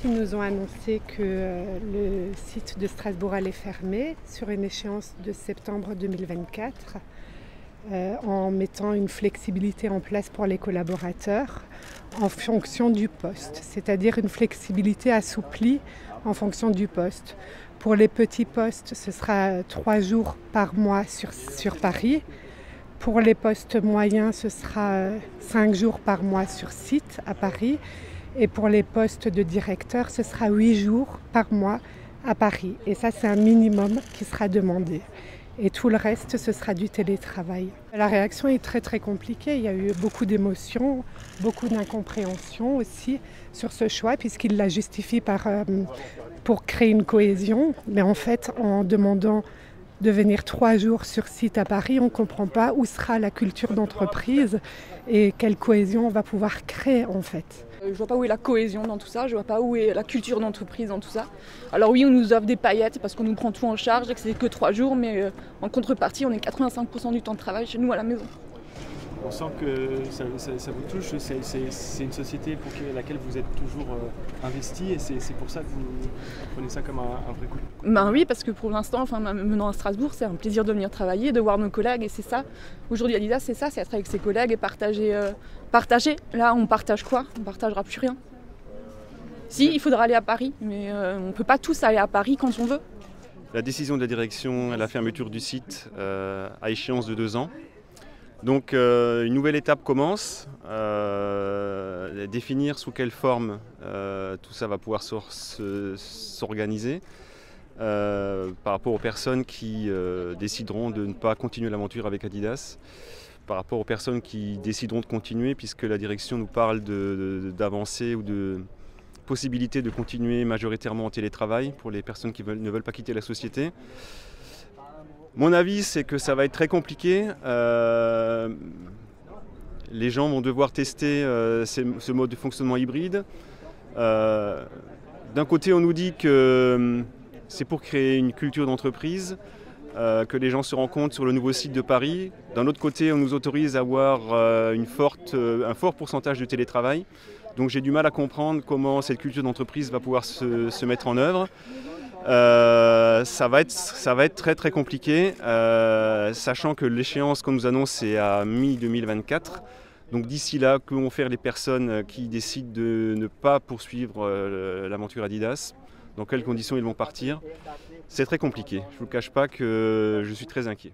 Ils nous ont annoncé que le site de Strasbourg allait fermer sur une échéance de septembre 2024 en mettant une flexibilité en place pour les collaborateurs en fonction du poste, c'est-à-dire une flexibilité assouplie en fonction du poste. Pour les petits postes, ce sera 3 jours par mois sur Paris. Pour les postes moyens, ce sera 5 jours par mois sur site à Paris. Et pour les postes de directeur, ce sera 8 jours par mois à Paris. Et ça, c'est un minimum qui sera demandé. Et tout le reste, ce sera du télétravail. La réaction est très très compliquée. Il y a eu beaucoup d'émotions, beaucoup d'incompréhension aussi sur ce choix, puisqu'il la justifie pour créer une cohésion. Mais en fait, en demandant de venir 3 jours sur site à Paris, on ne comprend pas où sera la culture d'entreprise et quelle cohésion on va pouvoir créer en fait. Je vois pas où est la cohésion dans tout ça, je vois pas où est la culture d'entreprise dans tout ça. Alors oui, on nous offre des paillettes parce qu'on nous prend tout en charge et que c'est que 3 jours, mais en contrepartie, on est 85% du temps de travail chez nous à la maison. On sent que ça vous touche, c'est une société pour laquelle vous êtes toujours investi et c'est pour ça que vous prenez ça comme un vrai coup. Ben oui, parce que pour l'instant, menant à Strasbourg, c'est un plaisir de venir travailler, de voir nos collègues et c'est ça. Aujourd'hui, Adidas, c'est ça, c'est être avec ses collègues et partager. Là, on partage quoi? On partagera plus rien. Si, il faudra aller à Paris, mais on peut pas tous aller à Paris quand on veut. La décision de la direction à la fermeture du site à échéance de 2 ans. Donc une nouvelle étape commence, définir sous quelle forme tout ça va pouvoir s'organiser par rapport aux personnes qui décideront de ne pas continuer l'aventure avec Adidas, par rapport aux personnes qui décideront de continuer puisque la direction nous parle d'avancer ou de possibilité de continuer majoritairement en télétravail pour les personnes qui ne veulent pas quitter la société. Mon avis, c'est que ça va être très compliqué. Les gens vont devoir tester ce mode de fonctionnement hybride. D'un côté, on nous dit que c'est pour créer une culture d'entreprise, que les gens se rencontrent sur le nouveau site de Paris. D'un autre côté, on nous autorise à avoir un fort pourcentage de télétravail. Donc j'ai du mal à comprendre comment cette culture d'entreprise va pouvoir se mettre en œuvre. Ça va être très très compliqué, sachant que l'échéance qu'on nous annonce c'est à mi-2024. Donc d'ici là, que vont faire les personnes qui décident de ne pas poursuivre l'aventure Adidas? Dans quelles conditions ils vont partir? C'est très compliqué. Je ne vous cache pas que je suis très inquiet.